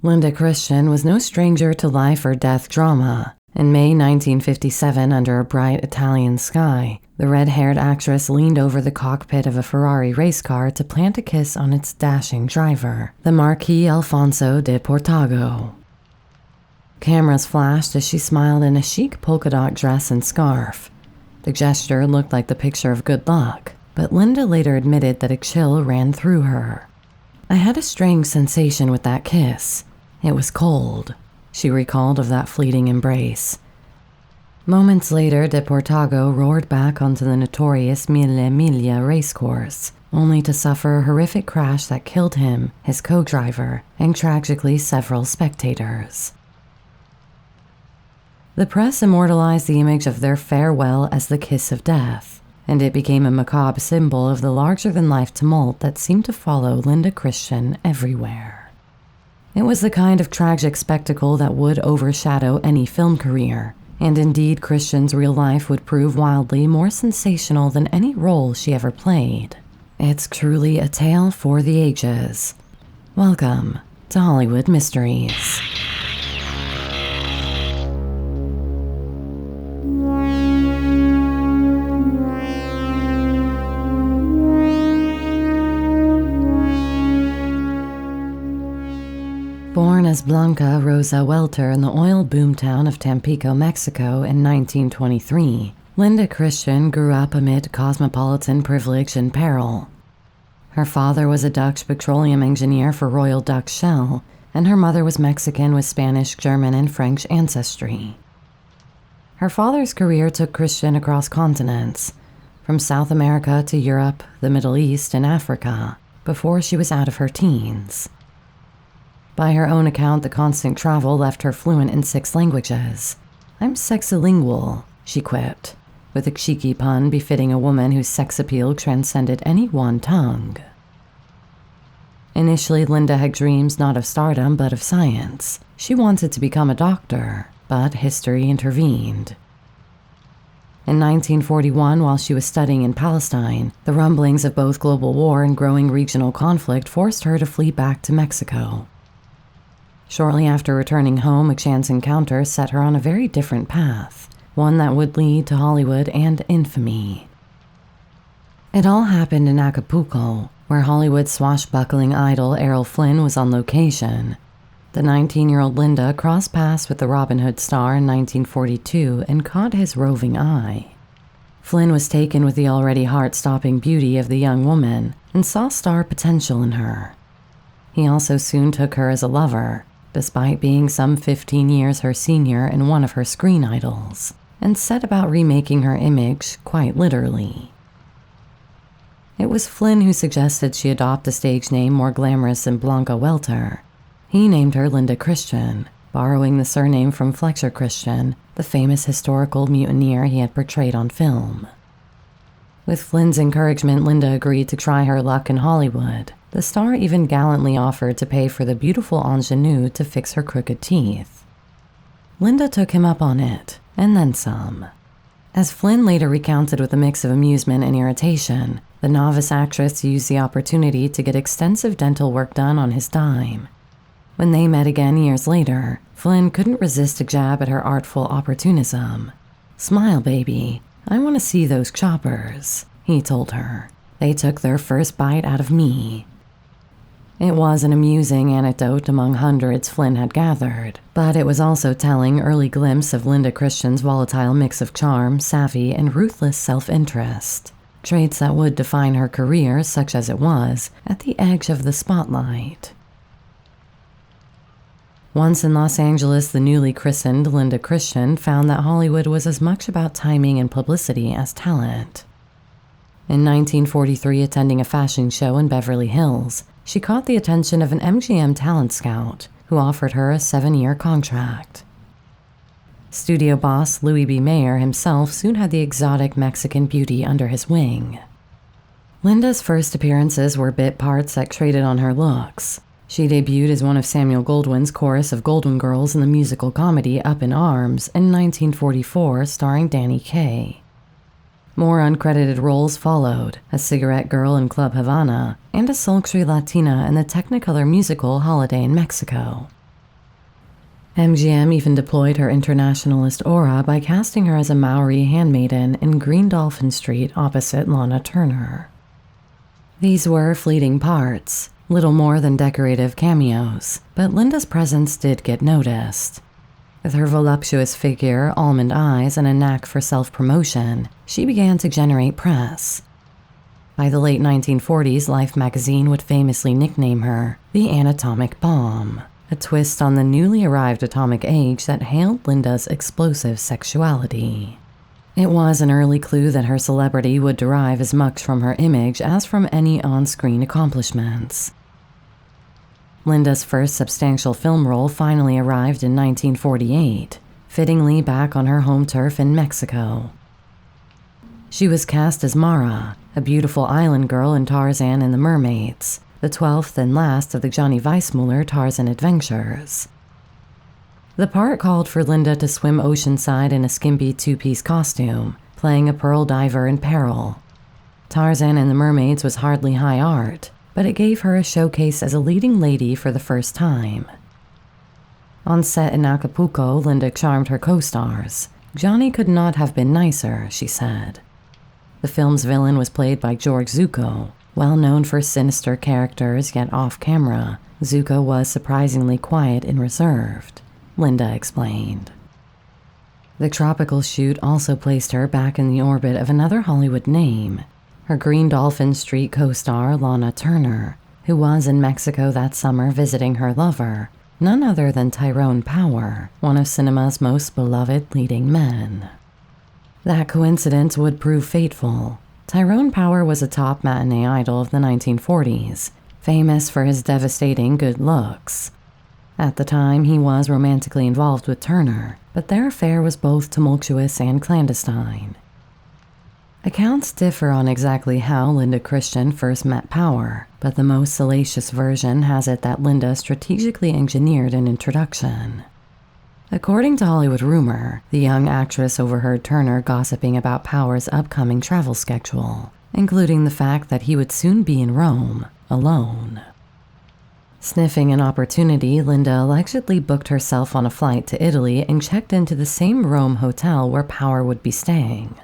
Linda Christian was no stranger to life or death drama. In May 1957, under a bright Italian sky, the red-haired actress leaned over the cockpit of a Ferrari race car to plant a kiss on its dashing driver, the Marquis Alfonso de Portago. Cameras flashed as she smiled in a chic polka dot dress and scarf. The gesture looked like the picture of good luck, but Linda later admitted that a chill ran through her. "I had a strange sensation with that kiss. It was cold," she recalled of that fleeting embrace. Moments later, de Portago roared back onto the notorious Mille Miglia racecourse, only to suffer a horrific crash that killed him, his co-driver, and tragically several spectators. The press immortalized the image of their farewell as the kiss of death, and it became a macabre symbol of the larger-than-life tumult that seemed to follow Linda Christian everywhere. It was the kind of tragic spectacle that would overshadow any film career, and indeed Christian's real life would prove wildly more sensational than any role she ever played. It's truly a tale for the ages. Welcome to Hollywood Mysteries. Born as Blanca Rosa Welter in the oil boomtown of Tampico, Mexico in 1923, Linda Christian grew up amid cosmopolitan privilege and peril. Her father was a Dutch petroleum engineer for Royal Dutch Shell, and her mother was Mexican with Spanish, German, and French ancestry. Her father's career took Christian across continents, from South America to Europe, the Middle East, and Africa, before she was out of her teens. By her own account, the constant travel left her fluent in 6 languages. "I'm sexolingual," she quipped, with a cheeky pun befitting a woman whose sex appeal transcended any one tongue. Initially, Linda had dreams not of stardom, but of science. She wanted to become a doctor, but history intervened. In 1941, while she was studying in Palestine, the rumblings of both global war and growing regional conflict forced her to flee back to Mexico. Shortly after returning home, a chance encounter set her on a very different path, one that would lead to Hollywood and infamy. It all happened in Acapulco, where Hollywood swashbuckling idol Errol Flynn was on location. The 19-year-old Linda crossed paths with the Robin Hood star in 1942 and caught his roving eye. Flynn was taken with the already heart-stopping beauty of the young woman and saw star potential in her. He also soon took her as a lover, despite being some 15 years her senior and one of her screen idols, and set about remaking her image quite literally. It was Flynn who suggested she adopt a stage name more glamorous than Blanca Welter. He named her Linda Christian, borrowing the surname from Fletcher Christian, the famous historical mutineer he had portrayed on film. With Flynn's encouragement, Linda agreed to try her luck in Hollywood. The star even gallantly offered to pay for the beautiful ingenue to fix her crooked teeth. Linda took him up on it, and then some. As Flynn later recounted with a mix of amusement and irritation, the novice actress used the opportunity to get extensive dental work done on his dime. When they met again years later, Flynn couldn't resist a jab at her artful opportunism. "Smile, baby. I want to see those choppers," he told her. "They took their first bite out of me." It was an amusing anecdote among hundreds Flynn had gathered, but it was also telling early glimpse of Linda Christian's volatile mix of charm, savvy, and ruthless self-interest. Traits that would define her career, such as it was, at the edge of the spotlight. Once in Los Angeles, the newly christened Linda Christian found that Hollywood was as much about timing and publicity as talent. In 1943, attending a fashion show in Beverly Hills, she caught the attention of an MGM talent scout who offered her a 7-year contract. Studio boss Louis B. Mayer himself soon had the exotic Mexican beauty under his wing. Linda's first appearances were bit parts that traded on her looks. She debuted as one of Samuel Goldwyn's chorus of Golden Girls in the musical comedy Up in Arms in 1944, starring Danny Kaye. More uncredited roles followed, a cigarette girl in Club Havana, and a sultry Latina in the Technicolor musical Holiday in Mexico. MGM even deployed her internationalist aura by casting her as a Maori handmaiden in Green Dolphin Street opposite Lana Turner. These were fleeting parts, little more than decorative cameos, but Linda's presence did get noticed. With her voluptuous figure, almond eyes, and a knack for self-promotion, she began to generate press. By the late 1940s, Life magazine would famously nickname her the Anatomic Bomb, a twist on the newly arrived atomic age that hailed Linda's explosive sexuality. It was an early clue that her celebrity would derive as much from her image as from any on-screen accomplishments. Linda's first substantial film role finally arrived in 1948, fittingly back on her home turf in Mexico. She was cast as Mara, a beautiful island girl in Tarzan and the Mermaids, the 12th and last of the Johnny Weissmuller Tarzan adventures. The part called for Linda to swim oceanside in a skimpy two-piece costume, playing a pearl diver in peril. Tarzan and the Mermaids was hardly high art, but it gave her a showcase as a leading lady for the first time. On set in Acapulco, Linda charmed her co-stars. Johnny could not have been nicer, she said. The film's villain was played by George Zucco. Well known for sinister characters, yet off-camera, Zucco was surprisingly quiet and reserved, Linda explained. The tropical shoot also placed her back in the orbit of another Hollywood name, her Green Dolphin Street co-star Lana Turner, who was in Mexico that summer visiting her lover, none other than Tyrone Power, one of cinema's most beloved leading men. That coincidence would prove fateful. Tyrone Power was a top matinee idol of the 1940s, famous for his devastating good looks. At the time, he was romantically involved with Turner, but their affair was both tumultuous and clandestine. Accounts differ on exactly how Linda Christian first met Power, but the most salacious version has it that Linda strategically engineered an introduction. According to Hollywood Rumor, the young actress overheard Turner gossiping about Power's upcoming travel schedule, including the fact that he would soon be in Rome, alone. Sniffing an opportunity, Linda allegedly booked herself on a flight to Italy and checked into the same Rome hotel where Power would be staying.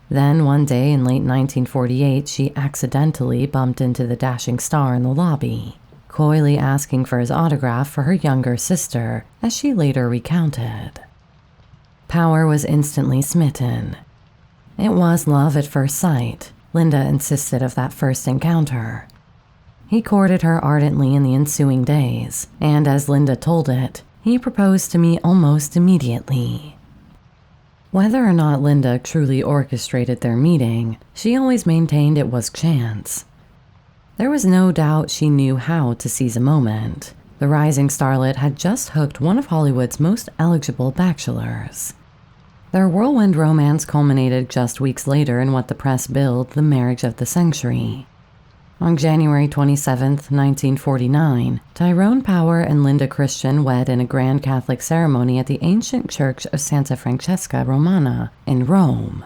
Then, one day in late 1948, she accidentally bumped into the dashing star in the lobby, coyly asking for his autograph for her younger sister, as she later recounted. Power was instantly smitten. It was love at first sight. Linda insisted of that first encounter. He courted her ardently in the ensuing days, and as Linda told it, he proposed to me almost immediately. Whether or not Linda truly orchestrated their meeting, she always maintained it was chance. There was no doubt she knew how to seize a moment. The rising starlet had just hooked one of Hollywood's most eligible bachelors. Their whirlwind romance culminated just weeks later in what the press billed the marriage of the century. On January 27, 1949, Tyrone Power and Linda Christian wed in a grand Catholic ceremony at the ancient church of Santa Francesca Romana in Rome.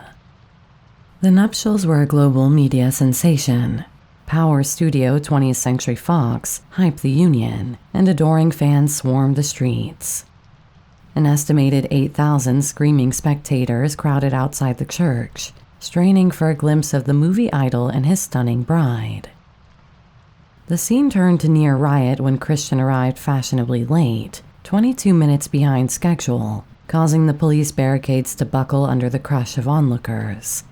The nuptials were a global media sensation. Power's studio, 20th Century Fox, hyped the union, and adoring fans swarmed the streets. An estimated 8,000 screaming spectators crowded outside the church, straining for a glimpse of the movie idol and his stunning bride. The scene turned to near riot when Christian arrived fashionably late, 22 minutes behind schedule, causing the police barricades to buckle under the crush of onlookers.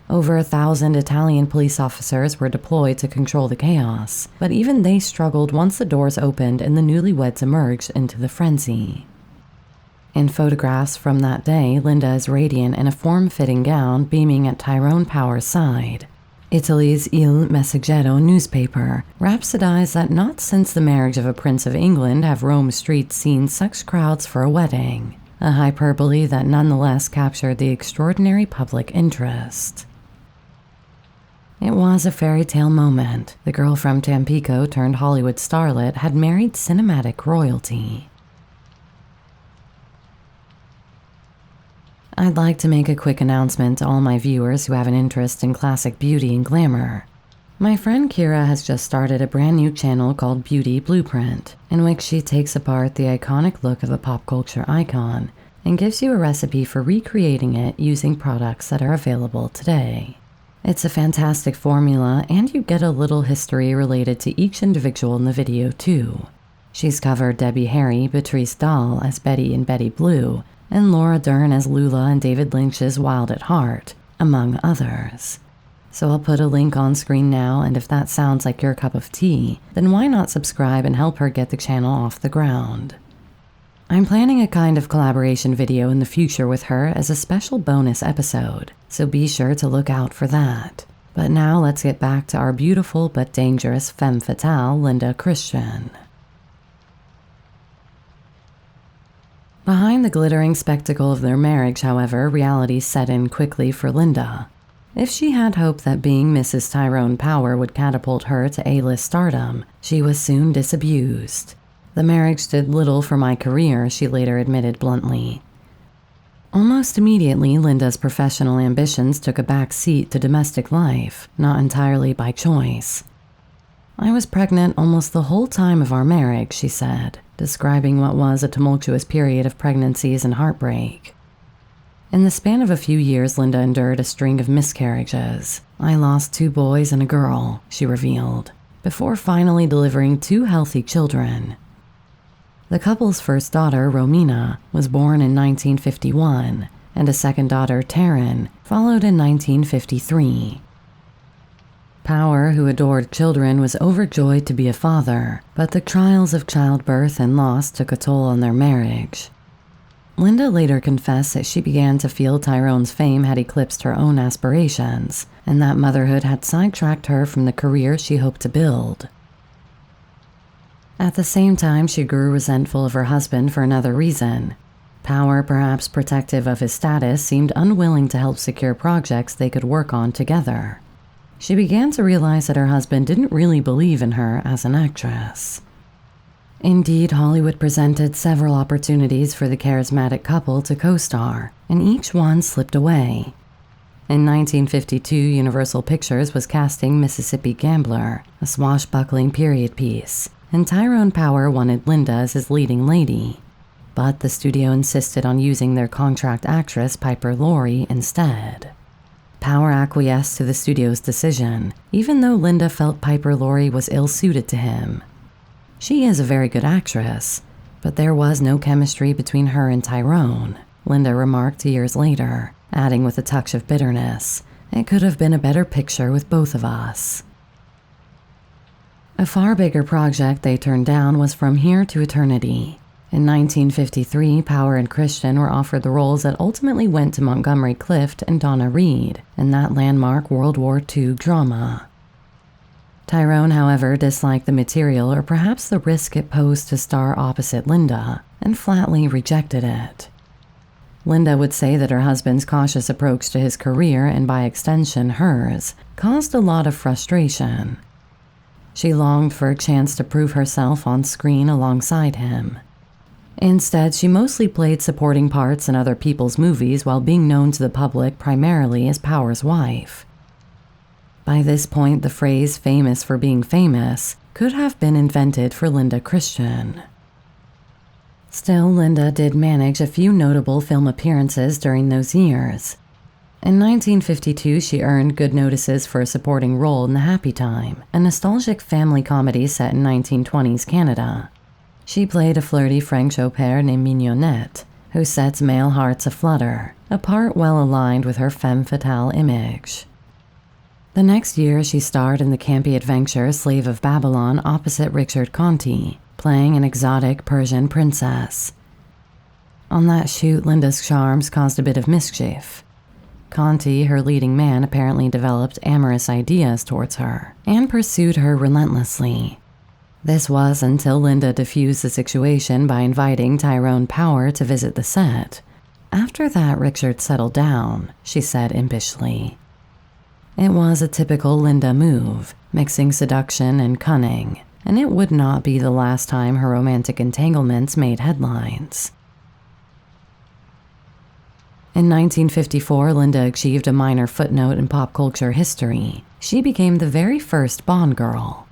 Over 1,000 Italian police officers were deployed to control the chaos, but even they struggled once the doors opened and the newlyweds emerged into the frenzy. In photographs from that day, Linda is radiant in a form-fitting gown beaming at Tyrone Power's side. Italy's Il Messaggero newspaper rhapsodized that not since the marriage of a prince of England have Rome streets seen such crowds for a wedding, a hyperbole that nonetheless captured the extraordinary public interest. It was a fairy tale moment. The girl from Tampico turned Hollywood starlet had married cinematic royalty. I'd like to make a quick announcement to all my viewers who have an interest in classic beauty and glamour. My friend Kira has just started a brand new channel called Beauty Blueprint, in which she takes apart the iconic look of a pop culture icon and gives you a recipe for recreating it using products that are available today. It's a fantastic formula, and you get a little history related to each individual in the video too. She's covered Debbie Harry, Patrice Dahl as Betty in Betty Blue, and Laura Dern as Lula in David Lynch's Wild at Heart, among others. So I'll put a link on screen now, and if that sounds like your cup of tea, then why not subscribe and help her get the channel off the ground? I'm planning a kind of collaboration video in the future with her as a special bonus episode, so be sure to look out for that. But now let's get back to our beautiful but dangerous femme fatale, Linda Christian. Behind the glittering spectacle of their marriage, however, reality set in quickly for Linda. If she had hoped that being Mrs. Tyrone Power would catapult her to A-list stardom, she was soon disabused. The marriage did little for my career, she later admitted bluntly. Almost immediately, Linda's professional ambitions took a back seat to domestic life, not entirely by choice. I was pregnant almost the whole time of our marriage, she said, describing what was a tumultuous period of pregnancies and heartbreak. In the span of a few years, Linda endured a string of miscarriages. I lost 2 boys and a girl, she revealed, before finally delivering 2 healthy children. The couple's first daughter, Romina, was born in 1951, and a second daughter, Taryn, followed in 1953. Power, who adored children, was overjoyed to be a father, but the trials of childbirth and loss took a toll on their marriage. Linda later confessed that she began to feel Tyrone's fame had eclipsed her own aspirations, and that motherhood had sidetracked her from the career she hoped to build. At the same time, she grew resentful of her husband for another reason. Power, perhaps protective of his status, seemed unwilling to help secure projects they could work on together. She began to realize that her husband didn't really believe in her as an actress. Indeed, Hollywood presented several opportunities for the charismatic couple to co-star, and each one slipped away. In 1952, Universal Pictures was casting Mississippi Gambler, a swashbuckling period piece, and Tyrone Power wanted Linda as his leading lady. But the studio insisted on using their contract actress Piper Laurie instead. Power acquiesced to the studio's decision, even though Linda felt Piper Laurie was ill-suited to him. She is a very good actress, but there was no chemistry between her and Tyrone, Linda remarked years later, adding with a touch of bitterness, "It could have been a better picture with both of us." A far bigger project they turned down was From Here to Eternity. In 1953, Power and Christian were offered the roles that ultimately went to Montgomery Clift and Donna Reed in that landmark World War II drama. Tyrone, however, disliked the material, or perhaps the risk it posed to star opposite Linda, and flatly rejected it. Linda would say that her husband's cautious approach to his career, and by extension hers, caused a lot of frustration. She longed for a chance to prove herself on screen alongside him. Instead, she mostly played supporting parts in other people's movies while being known to the public primarily as Power's wife. By this point, the phrase "famous for being famous" could have been invented for Linda Christian. Still, Linda did manage a few notable film appearances during those years. In 1952, she earned good notices for a supporting role in The Happy Time, a nostalgic family comedy set in 1920s Canada. She played a flirty French au pair named Mignonette, who sets male hearts aflutter, a part well aligned with her femme fatale image. The next year, she starred in the campy adventure Slave of Babylon opposite Richard Conte, playing an exotic Persian princess. On that shoot, Linda's charms caused a bit of mischief. Conte, her leading man, apparently developed amorous ideas towards her and pursued her relentlessly. This was until Linda diffused the situation by inviting Tyrone Power to visit the set. After that, Richard settled down, she said impishly. It was a typical Linda move, mixing seduction and cunning, and it would not be the last time her romantic entanglements made headlines. In 1954, Linda achieved a minor footnote in pop culture history. She became the very first Bond girl.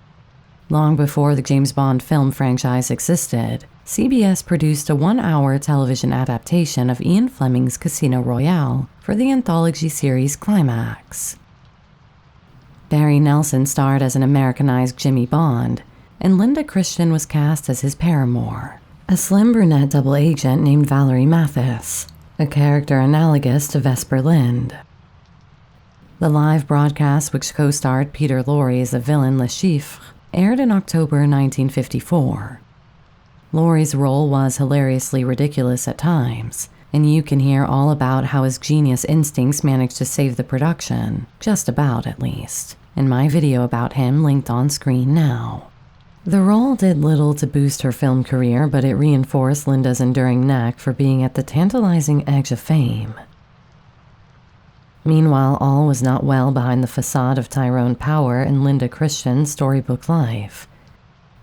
Long before the James Bond film franchise existed, CBS produced a 1-hour television adaptation of Ian Fleming's Casino Royale for the anthology series Climax. Barry Nelson starred as an Americanized Jimmy Bond, and Linda Christian was cast as his paramour, a slim brunette double agent named Valerie Mathis, a character analogous to Vesper Lynd. The live broadcast, which co-starred Peter Lorre as the villain Le Chiffre, aired in October 1954. Lorre's role was hilariously ridiculous at times, and you can hear all about how his genius instincts managed to save the production, just about at least, in my video about him linked on screen now. The role did little to boost her film career, but it reinforced Linda's enduring knack for being at the tantalizing edge of fame. Meanwhile, all was not well behind the facade of Tyrone Power and Linda Christian's storybook life.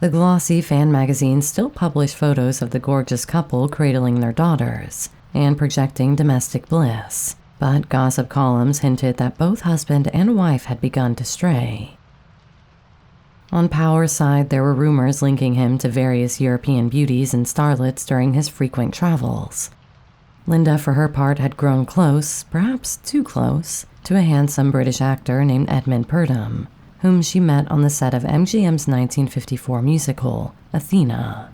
The glossy fan magazines still published photos of the gorgeous couple cradling their daughters and projecting domestic bliss, but gossip columns hinted that both husband and wife had begun to stray. On Power's side, there were rumors linking him to various European beauties and starlets during his frequent travels. Linda, for her part, had grown close, perhaps too close, to a handsome British actor named Edmund Purdom, whom she met on the set of MGM's 1954 musical, Athena.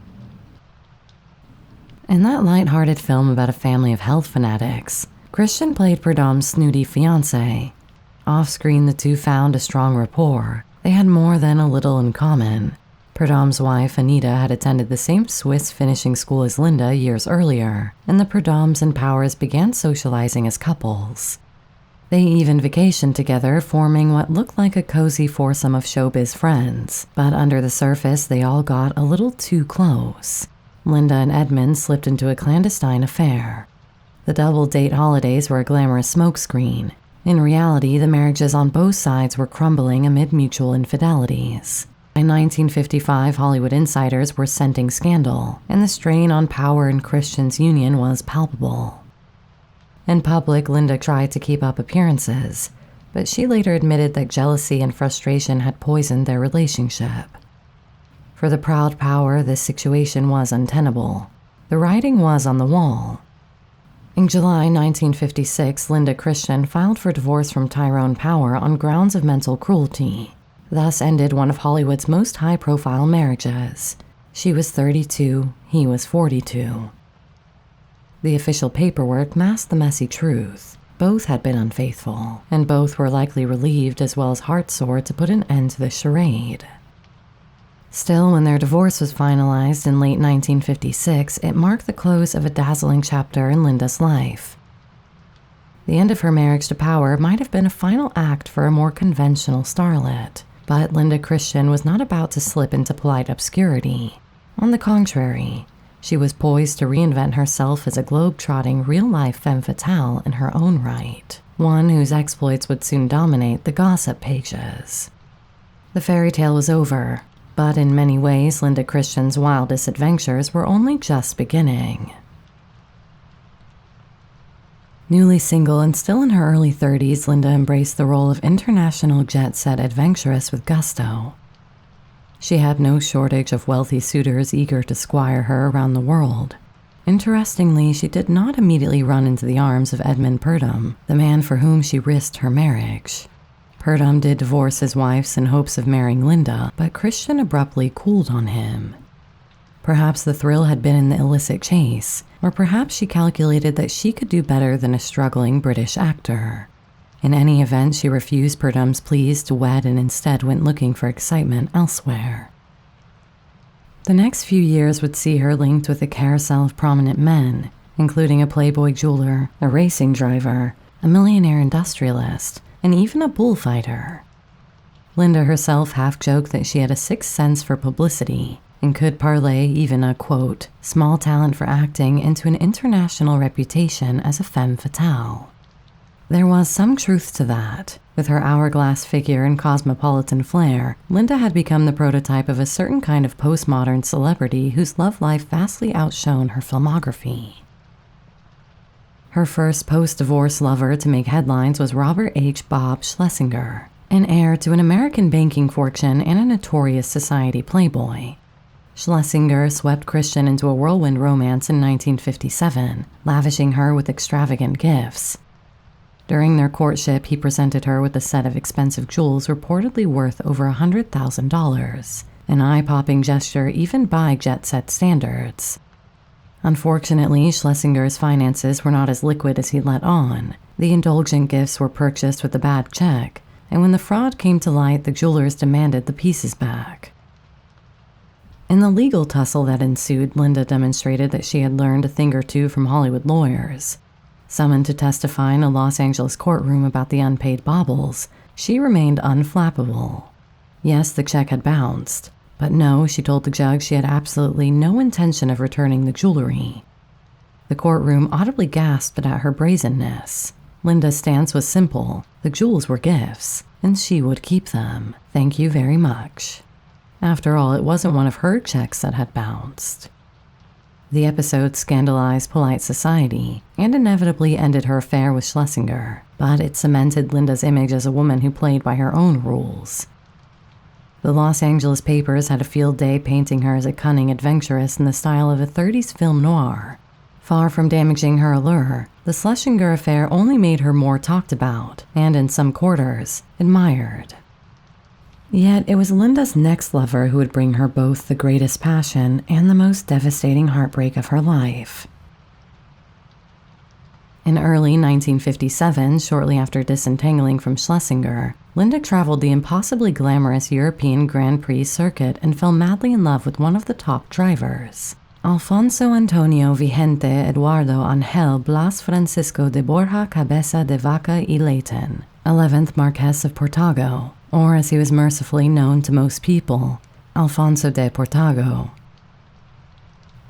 In that light-hearted film about a family of health fanatics, Christian played Purdom's snooty fiancé. Off-screen, the two found a strong rapport. They had more than a little in common. Purdom's wife, Anita, had attended the same Swiss finishing school as Linda years earlier, and the Purdoms and Powers began socializing as couples. They even vacationed together, forming what looked like a cozy foursome of showbiz friends, but under the surface, they all got a little too close. Linda and Edmund slipped into a clandestine affair. The double-date holidays were a glamorous smokescreen. In reality, the marriages on both sides were crumbling amid mutual infidelities. By 1955, Hollywood insiders were scenting scandal, and the strain on Power and Christian's union was palpable. In public, Linda tried to keep up appearances, but she later admitted that jealousy and frustration had poisoned their relationship. For the proud Power, this situation was untenable. The writing was on the wall. In July 1956, Linda Christian filed for divorce from Tyrone Power on grounds of mental cruelty. Thus ended one of Hollywood's most high-profile marriages. She was 32, he was 42. The official paperwork masked the messy truth. Both had been unfaithful, and both were likely relieved as well as heartsore to put an end to the charade. Still, when their divorce was finalized in late 1956, it marked the close of a dazzling chapter in Linda's life. The end of her marriage to Power might have been a final act for a more conventional starlet, but Linda Christian was not about to slip into polite obscurity. On the contrary, she was poised to reinvent herself as a globe-trotting real-life femme fatale in her own right, one whose exploits would soon dominate the gossip pages. The fairy tale was over. But in many ways, Linda Christian's wildest adventures were only just beginning. Newly single and still in her early 30s, Linda embraced the role of international jet-set adventuress with gusto. She had no shortage of wealthy suitors eager to squire her around the world. Interestingly, she did not immediately run into the arms of Edmund Purdom, the man for whom she risked her marriage. Purdom did divorce his wives in hopes of marrying Linda, but Christian abruptly cooled on him. Perhaps the thrill had been in the illicit chase, or perhaps she calculated that she could do better than a struggling British actor. In any event, she refused Purdom's pleas to wed and instead went looking for excitement elsewhere. The next few years would see her linked with a carousel of prominent men, including a playboy jeweler, a racing driver, a millionaire industrialist, and even a bullfighter. Linda herself half-joked that she had a sixth sense for publicity and could parlay even a, quote, small talent for acting into an international reputation as a femme fatale. There was some truth to that. With her hourglass figure and cosmopolitan flair, Linda had become the prototype of a certain kind of postmodern celebrity whose love life vastly outshone her filmography. Her first post-divorce lover to make headlines was Robert H. Bob Schlesinger, an heir to an American banking fortune and a notorious society playboy. Schlesinger swept Christian into a whirlwind romance in 1957, lavishing her with extravagant gifts. During their courtship, he presented her with a set of expensive jewels reportedly worth over $100,000, an eye-popping gesture even by jet-set standards. Unfortunately, Schlesinger's finances were not as liquid as he let on. The indulgent gifts were purchased with a bad check, and when the fraud came to light, the jewelers demanded the pieces back. In the legal tussle that ensued, Linda demonstrated that she had learned a thing or two from Hollywood lawyers. Summoned to testify in a Los Angeles courtroom about the unpaid baubles, she remained unflappable. Yes, the check had bounced, but no, she told the judge she had absolutely no intention of returning the jewelry. The courtroom audibly gasped at her brazenness. Linda's stance was simple. The jewels were gifts, and she would keep them. Thank you very much. After all, it wasn't one of her checks that had bounced. The episode scandalized polite society and inevitably ended her affair with Schlesinger, but it cemented Linda's image as a woman who played by her own rules. The Los Angeles papers had a field day painting her as a cunning adventuress in the style of a 30s film noir. Far from damaging her allure, the Schlesinger affair only made her more talked about, and in some quarters, admired. Yet it was Linda's next lover who would bring her both the greatest passion and the most devastating heartbreak of her life. In early 1957, shortly after disentangling from Schlesinger, Linda traveled the impossibly glamorous European Grand Prix circuit and fell madly in love with one of the top drivers, Alfonso Antonio Vigente Eduardo Angel Blas Francisco de Borja Cabeza de Vaca y Leighton, 11th Marquess of Portago, or as he was mercifully known to most people, Alfonso de Portago.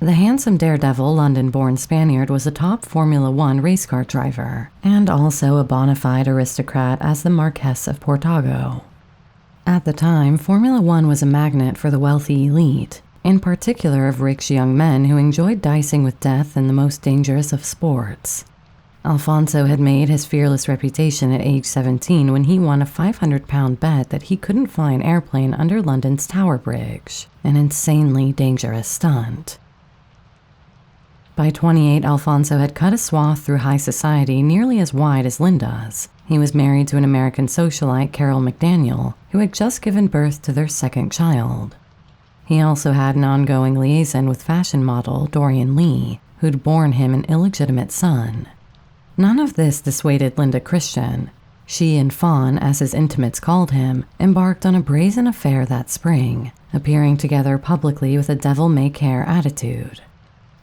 The handsome daredevil London-born Spaniard was a top Formula One race car driver, and also a bona fide aristocrat as the Marquess of Portago. At the time, Formula One was a magnet for the wealthy elite, in particular of rich young men who enjoyed dicing with death in the most dangerous of sports. Alfonso had made his fearless reputation at age 17 when he won a 500-pound bet that he couldn't fly an airplane under London's Tower Bridge, an insanely dangerous stunt. By 28, Alfonso had cut a swath through high society nearly as wide as Linda's. He was married to an American socialite, Carol McDaniel, who had just given birth to their second child. He also had an ongoing liaison with fashion model Dorian Lee, who'd borne him an illegitimate son. None of this dissuaded Linda Christian. She and Fawn, as his intimates called him, embarked on a brazen affair that spring, appearing together publicly with a devil-may-care attitude.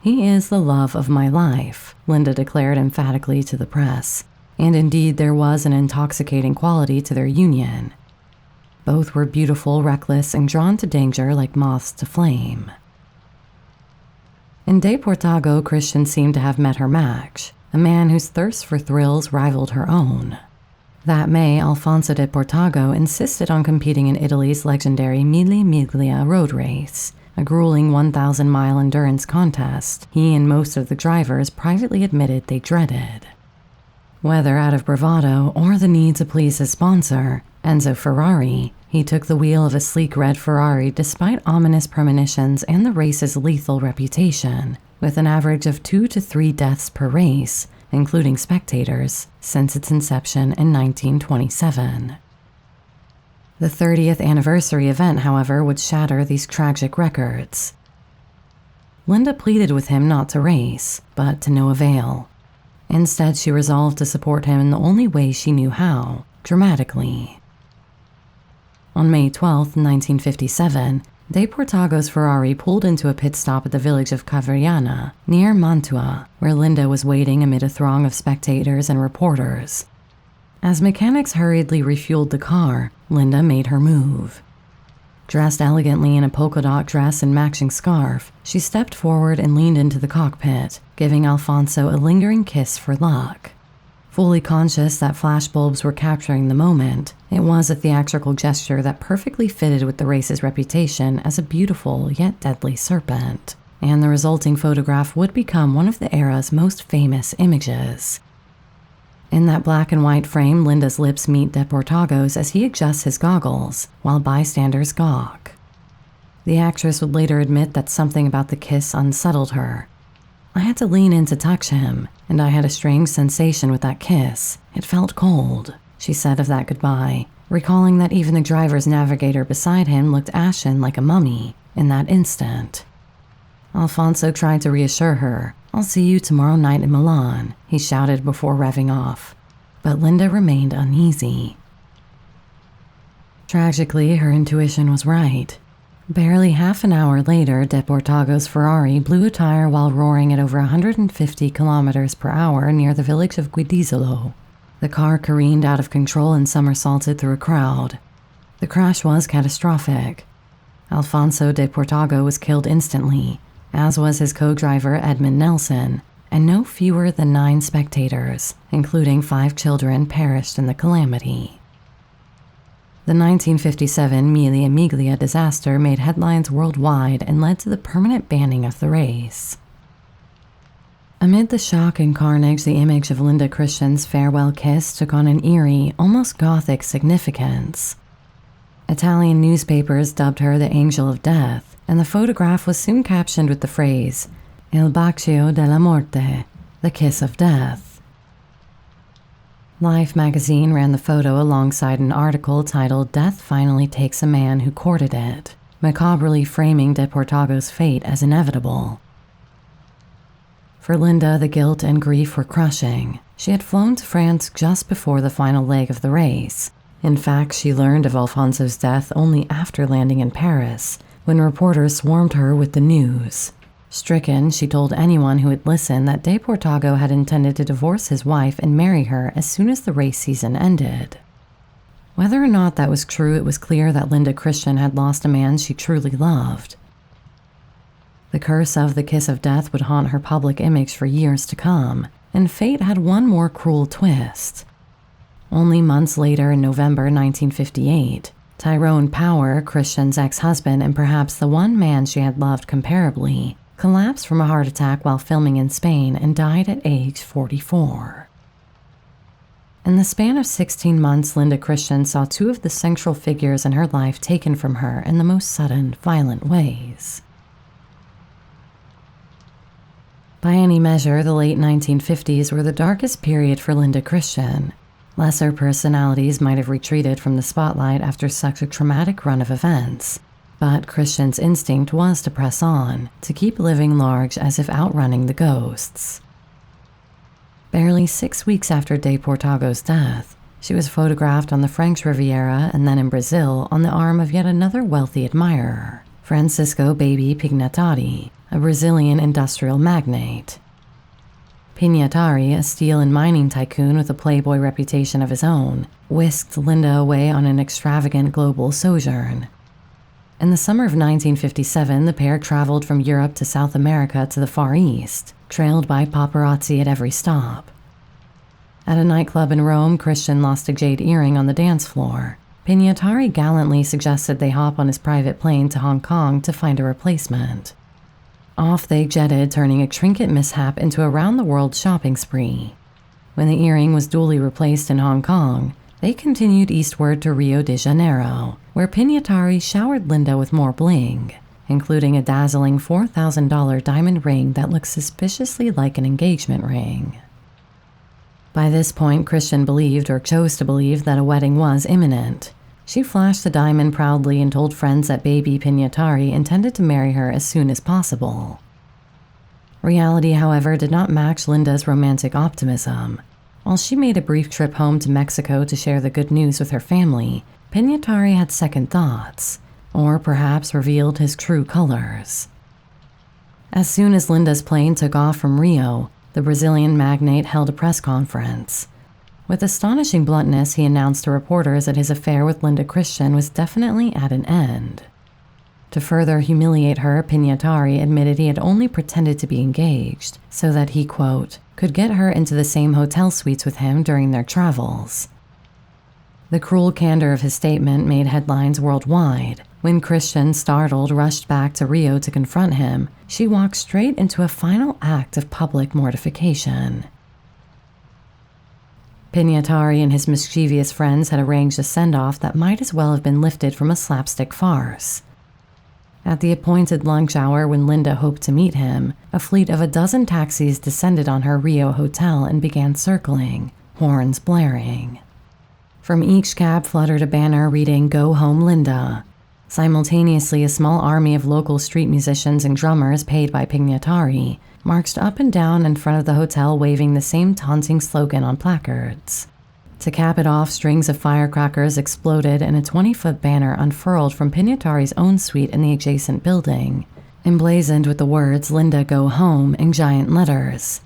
"He is the love of my life," Linda declared emphatically to the press, and indeed there was an intoxicating quality to their union. Both were beautiful, reckless, and drawn to danger like moths to flame. In De Portago, Christian seemed to have met her match, a man whose thirst for thrills rivaled her own. That May, Alfonso de Portago insisted on competing in Italy's legendary Mille Miglia road race, a grueling 1,000-mile endurance contest he and most of the drivers privately admitted they dreaded. Whether out of bravado or the need to please his sponsor, Enzo Ferrari, he took the wheel of a sleek red Ferrari despite ominous premonitions and the race's lethal reputation, with an average of 2 to 3 deaths per race, including spectators, since its inception in 1927. The 30th anniversary event, however, would shatter these tragic records. Linda pleaded with him not to race, but to no avail. Instead, she resolved to support him in the only way she knew how, dramatically. On May 12, 1957, De Portago's Ferrari pulled into a pit stop at the village of Cavriana, near Mantua, where Linda was waiting amid a throng of spectators and reporters. As mechanics hurriedly refueled the car, Linda made her move. Dressed elegantly in a polka dot dress and matching scarf, she stepped forward and leaned into the cockpit, giving Alfonso a lingering kiss for luck. Fully conscious that flashbulbs were capturing the moment, it was a theatrical gesture that perfectly fitted with the race's reputation as a beautiful yet deadly serpent. and the resulting photograph would become one of the era's most famous images. In that black and white frame, Linda's lips meet Deportago's as he adjusts his goggles, while bystanders gawk. The actress would later admit that something about the kiss unsettled her. "I had to lean in to touch him, and I had a strange sensation with that kiss. It felt cold," she said of that goodbye, recalling that even the driver's navigator beside him looked ashen like a mummy in that instant. Alfonso tried to reassure her. "I'll see you tomorrow night in Milan," he shouted before revving off. But Linda remained uneasy. Tragically, her intuition was right. Barely half an hour later, Deportago's Ferrari blew a tire while roaring at over 150 kilometers per hour near the village of Guidisolo. The car careened out of control and somersaulted through a crowd. The crash was catastrophic. Alfonso Deportago was killed instantly, as was his co-driver Edmund Nelson, and no fewer than 9 spectators, including 5 children, perished in the calamity. The 1957 Mille Miglia disaster made headlines worldwide and led to the permanent banning of the race. Amid the shock and carnage, the image of Linda Christian's farewell kiss took on an eerie, almost gothic significance. Italian newspapers dubbed her the Angel of Death, and the photograph was soon captioned with the phrase, Il bacio della morte, the kiss of death. Life magazine ran the photo alongside an article titled Death Finally Takes a Man Who Courted It, macabrely framing Deportago's fate as inevitable. For Linda, the guilt and grief were crushing. She had flown to France just before the final leg of the race. In fact, she learned of Alfonso's death only after landing in Paris, when reporters swarmed her with the news. Stricken, she told anyone who would listen that Deportago had intended to divorce his wife and marry her as soon as the race season ended. Whether or not that was true, it was clear that Linda Christian had lost a man she truly loved. The curse of the kiss of death would haunt her public image for years to come, and fate had one more cruel twist. Only months later, in November 1958, Tyrone Power, Christian's ex-husband and perhaps the one man she had loved comparably, collapsed from a heart attack while filming in Spain and died at age 44. In the span of 16 months, Linda Christian saw 2 of the central figures in her life taken from her in the most sudden, violent ways. By any measure, the late 1950s were the darkest period for Linda Christian. Lesser personalities might have retreated from the spotlight after such a traumatic run of events, but Christian's instinct was to press on, to keep living large as if outrunning the ghosts. Barely 6 weeks after Deportago's death, she was photographed on the French Riviera and then in Brazil on the arm of yet another wealthy admirer, Francisco Baby Pignatari, a Brazilian industrial magnate. Pignatari, a steel and mining tycoon with a playboy reputation of his own, whisked Linda away on an extravagant global sojourn. In the summer of 1957, the pair traveled from Europe to South America to the Far East, trailed by paparazzi at every stop. At a nightclub in Rome, Christian lost a jade earring on the dance floor. Pignatari gallantly suggested they hop on his private plane to Hong Kong to find a replacement. Off they jetted, turning a trinket mishap into a round-the-world shopping spree. When the earring was duly replaced in Hong Kong, they continued eastward to Rio de Janeiro, where Pignatari showered Linda with more bling, including a dazzling $4,000 diamond ring that looked suspiciously like an engagement ring. By this point, Christian believed, or chose to believe, that a wedding was imminent. She flashed the diamond proudly and told friends that baby Pignatari intended to marry her as soon as possible. Reality, however, did not match Linda's romantic optimism. While she made a brief trip home to Mexico to share the good news with her family, Pignatari had second thoughts, or perhaps revealed his true colors. As soon as Linda's plane took off from Rio, the Brazilian magnate held a press conference. With astonishing bluntness, he announced to reporters that his affair with Linda Christian was definitely at an end. To further humiliate her, Pignatari admitted he had only pretended to be engaged so that he, quote, could get her into the same hotel suites with him during their travels. The cruel candor of his statement made headlines worldwide. When Christian, startled, rushed back to Rio to confront him, she walked straight into a final act of public mortification. Pignatari and his mischievous friends had arranged a send-off that might as well have been lifted from a slapstick farce. At the appointed lunch hour when Linda hoped to meet him, a fleet of a dozen taxis descended on her Rio hotel and began circling, horns blaring. From each cab fluttered a banner reading, "Go home, Linda." Simultaneously, a small army of local street musicians and drummers paid by Pignatari marched up and down in front of the hotel waving the same taunting slogan on placards. To cap it off, strings of firecrackers exploded and a 20-foot banner unfurled from Pignatari's own suite in the adjacent building, emblazoned with the words "Linda, go home" in giant letters.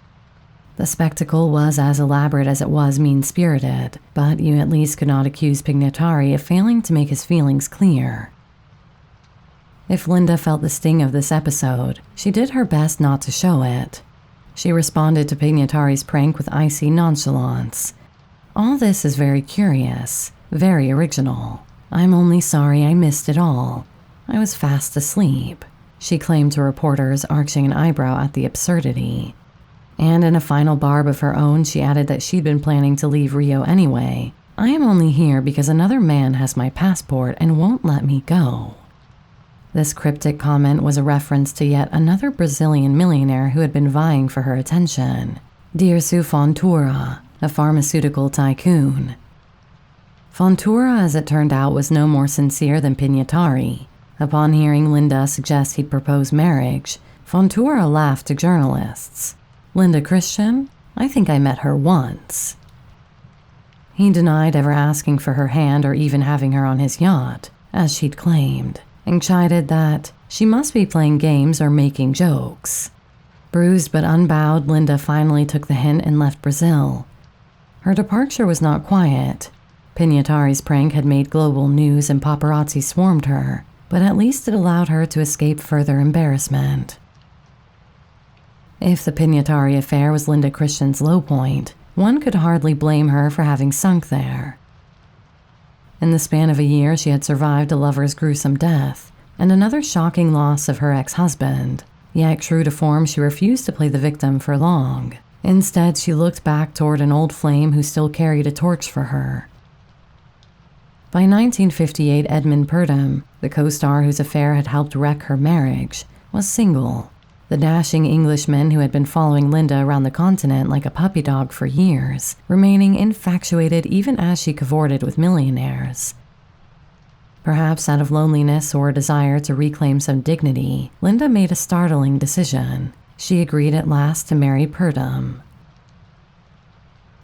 The spectacle was as elaborate as it was mean-spirited, but you at least could not accuse Pignatari of failing to make his feelings clear. If Linda felt the sting of this episode, she did her best not to show it. She responded to Pignatari's prank with icy nonchalance. "All this is very curious, very original. I'm only sorry I missed it all. I was fast asleep," she claimed to reporters, arching an eyebrow at the absurdity. And in a final barb of her own, she added that she'd been planning to leave Rio anyway. "I am only here because another man has my passport and won't let me go." This cryptic comment was a reference to yet another Brazilian millionaire who had been vying for her attention, Dirceu Fontoura, a pharmaceutical tycoon. Fontoura, as it turned out, was no more sincere than Pignatari. Upon hearing Linda suggest he'd propose marriage, Fontoura laughed to journalists. "Linda Christian? I think I met her once." He denied ever asking for her hand or even having her on his yacht, as she'd claimed, and chided that she must be playing games or making jokes. Bruised but unbowed, Linda finally took the hint and left Brazil. Her departure was not quiet. Pignatari's prank had made global news and paparazzi swarmed her, but at least it allowed her to escape further embarrassment. If the Pignatari affair was Linda Christian's low point, one could hardly blame her for having sunk there. In the span of a year, she had survived a lover's gruesome death and another shocking loss of her ex-husband. Yet, true to form, she refused to play the victim for long. Instead, she looked back toward an old flame who still carried a torch for her. By 1958, Edmund Purdom, the co-star whose affair had helped wreck her marriage, was single. The dashing Englishman who had been following Linda around the continent like a puppy dog for years, remaining infatuated even as she cavorted with millionaires. Perhaps out of loneliness or a desire to reclaim some dignity, Linda made a startling decision. She agreed at last to marry Purdom.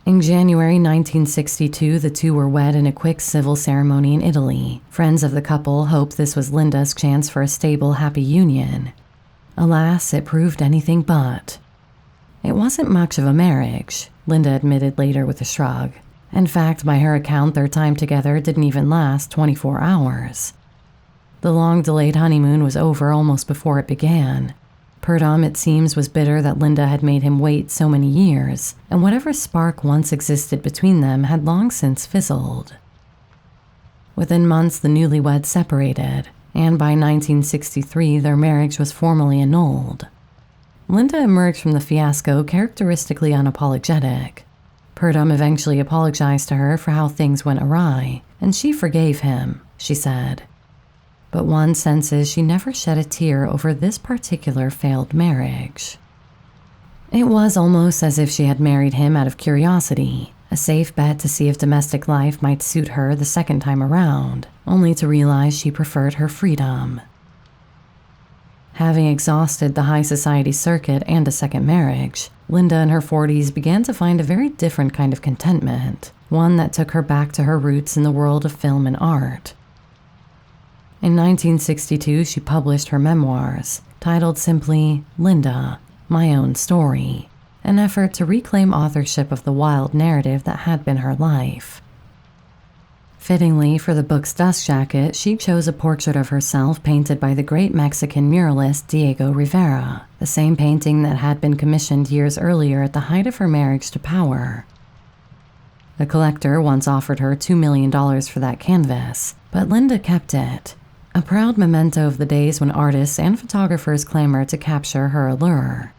In January 1962, the two were wed in a quick civil ceremony in Italy. Friends of the couple hoped this was Linda's chance for a stable, happy union. Alas, it proved anything but. It wasn't much of a marriage, Linda admitted later with a shrug. In fact, by her account, their time together didn't even last 24 hours. The long-delayed honeymoon was over almost before it began. Purdom, it seems, was bitter that Linda had made him wait so many years, and whatever spark once existed between them had long since fizzled. Within months, the newlyweds separated, and by 1963, their marriage was formally annulled. Linda emerged from the fiasco characteristically unapologetic. Purdom eventually apologized to her for how things went awry, and she forgave him, she said. But one senses she never shed a tear over this particular failed marriage. It was almost as if she had married him out of curiosity, a safe bet to see if domestic life might suit her the second time around, only to realize she preferred her freedom. Having exhausted the high society circuit and a second marriage, Linda in her 40s began to find a very different kind of contentment, one that took her back to her roots in the world of film and art. In 1962, she published her memoirs, titled simply Linda, My Own Story, an effort to reclaim authorship of the wild narrative that had been her life. Fittingly, for the book's dust jacket, she chose a portrait of herself painted by the great Mexican muralist Diego Rivera, the same painting that had been commissioned years earlier at the height of her marriage to power. A collector once offered her $2 million for that canvas, but Linda kept it, a proud memento of the days when artists and photographers clamored to capture her allure.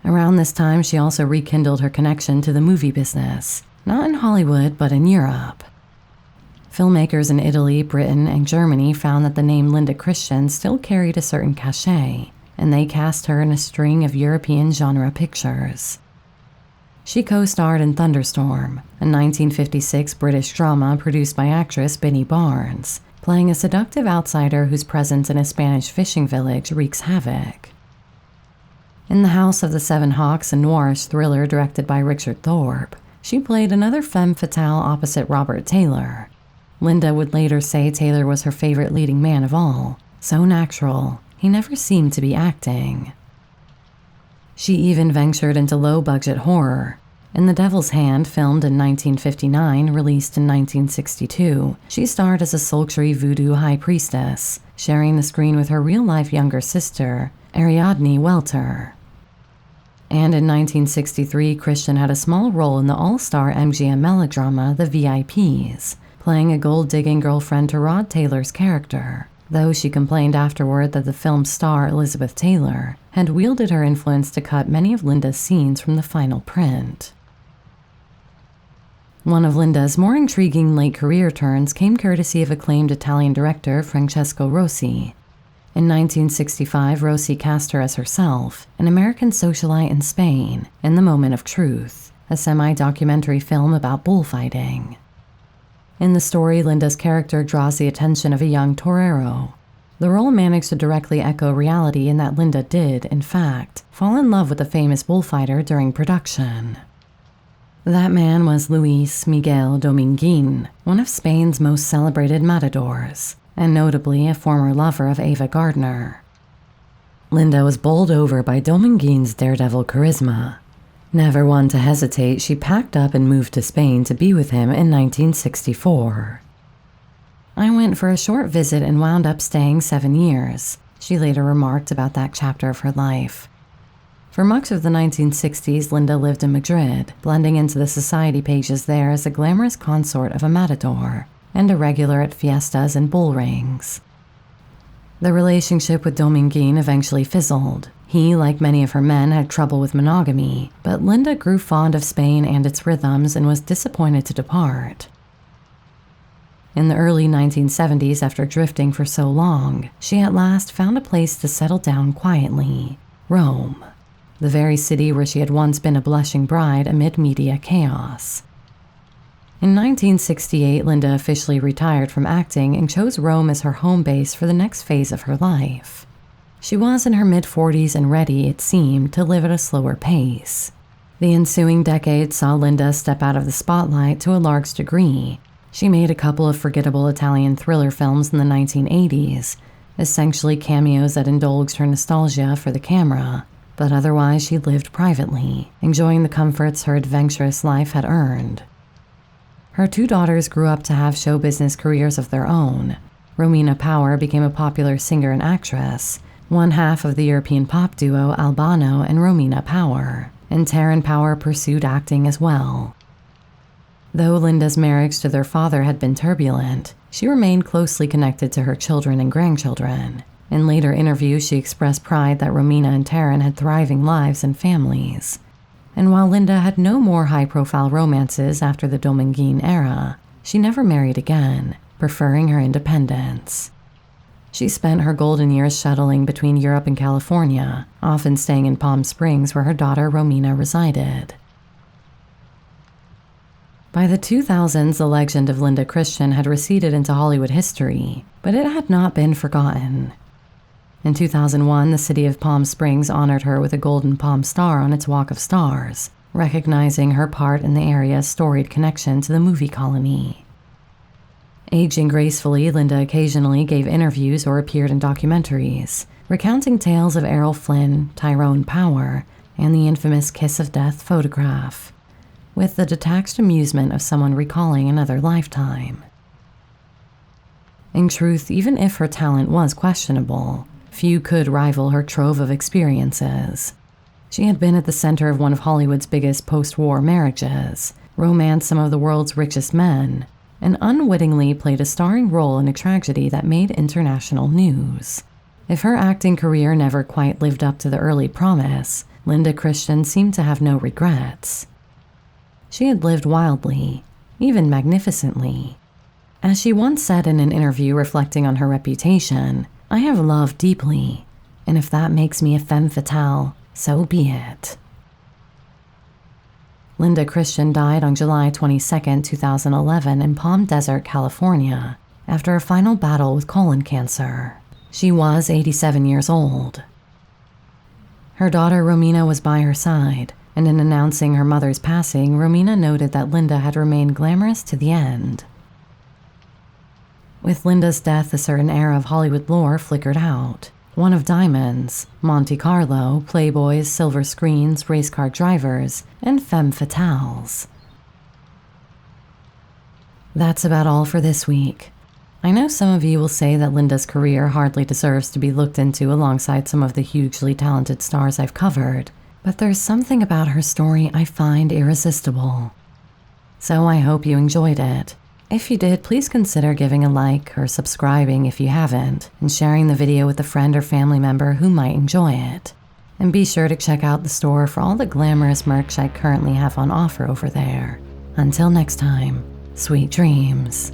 Around this time, she also rekindled her connection to the movie business, not in Hollywood, but in Europe. Filmmakers in Italy, Britain, and Germany found that the name Linda Christian still carried a certain cachet, and they cast her in a string of European genre pictures. She co-starred in Thunderstorm, a 1956 British drama produced by actress Binny Barnes, playing a seductive outsider whose presence in a Spanish fishing village wreaks havoc. In The House of the Seven Hawks, a noirish thriller directed by Richard Thorpe, she played another femme fatale opposite Robert Taylor. Linda would later say Taylor was her favorite leading man of all, so natural, he never seemed to be acting. She even ventured into low-budget horror. In The Devil's Hand, filmed in 1959, released in 1962, she starred as a sultry voodoo high priestess, sharing the screen with her real-life younger sister, Ariadne Welter. And in 1963, Christian had a small role in the all-star MGM melodrama The VIPs, playing a gold-digging girlfriend to Rod Taylor's character, though she complained afterward that the film's star, Elizabeth Taylor, had wielded her influence to cut many of Linda's scenes from the final print. One of Linda's more intriguing late career turns came courtesy of acclaimed Italian director Francesco Rosi. In 1965, Rosi cast her as herself, an American socialite in Spain, in The Moment of Truth, a semi-documentary film about bullfighting. In the story, Linda's character draws the attention of a young torero. The role managed to directly echo reality in that Linda did, in fact, fall in love with a famous bullfighter during production. That man was Luis Miguel Dominguín, one of Spain's most celebrated matadors, and notably a former lover of Ava Gardner. Linda was bowled over by Dominguín's daredevil charisma. Never one to hesitate, she packed up and moved to Spain to be with him in 1964. "I went for a short visit and wound up staying 7 years," she later remarked about that chapter of her life. For much of the 1960s, Linda lived in Madrid, blending into the society pages there as a glamorous consort of a matador, and a regular at fiestas and bull rings. The relationship with Dominguín eventually fizzled. He, like many of her men, had trouble with monogamy, but Linda grew fond of Spain and its rhythms and was disappointed to depart. In the early 1970s, after drifting for so long, she at last found a place to settle down quietly: Rome, the very city where she had once been a blushing bride amid media chaos. In 1968, Linda officially retired from acting and chose Rome as her home base for the next phase of her life. She was in her mid-40s and ready, it seemed, to live at a slower pace. The ensuing decade saw Linda step out of the spotlight to a large degree. She made a couple of forgettable Italian thriller films in the 1980s, essentially cameos that indulged her nostalgia for the camera, but otherwise she lived privately, enjoying the comforts her adventurous life had earned. Her 2 daughters grew up to have show business careers of their own. Romina Power became a popular singer and actress, one half of the European pop duo Albano and Romina Power, and Taryn Power pursued acting as well. Though Linda's marriage to their father had been turbulent, she remained closely connected to her children and grandchildren. In later interviews, she expressed pride that Romina and Taryn had thriving lives and families. And while Linda had no more high-profile romances after the Dominguín era, she never married again, preferring her independence. She spent her golden years shuttling between Europe and California, often staying in Palm Springs where her daughter Romina resided. By the 2000s, the legend of Linda Christian had receded into Hollywood history, but it had not been forgotten. In 2001, the city of Palm Springs honored her with a Golden Palm Star on its Walk of Stars, recognizing her part in the area's storied connection to the movie colony. Aging gracefully, Linda occasionally gave interviews or appeared in documentaries, recounting tales of Errol Flynn, Tyrone Power, and the infamous Kiss of Death photograph, with the detached amusement of someone recalling another lifetime. In truth, even if her talent was questionable, few could rival her trove of experiences. She had been at the center of one of Hollywood's biggest post-war marriages, romanced some of the world's richest men, and unwittingly played a starring role in a tragedy that made international news. If her acting career never quite lived up to the early promise, Linda Christian seemed to have no regrets. She had lived wildly, even magnificently. As she once said in an interview reflecting on her reputation, "I have loved deeply, and if that makes me a femme fatale, so be it." Linda Christian died on July 22, 2011 in Palm Desert, California, after a final battle with colon cancer. She was 87 years old. Her daughter Romina was by her side, and in announcing her mother's passing, Romina noted that Linda had remained glamorous to the end. With Linda's death, a certain era of Hollywood lore flickered out. One of diamonds, Monte Carlo, playboys, silver screens, race car drivers, and femme fatales. That's about all for this week. I know some of you will say that Linda's career hardly deserves to be looked into alongside some of the hugely talented stars I've covered, but there's something about her story I find irresistible. So I hope you enjoyed it. If you did, please consider giving a like or subscribing if you haven't, and sharing the video with a friend or family member who might enjoy it. And be sure to check out the store for all the glamorous merch I currently have on offer over there. Until next time, sweet dreams.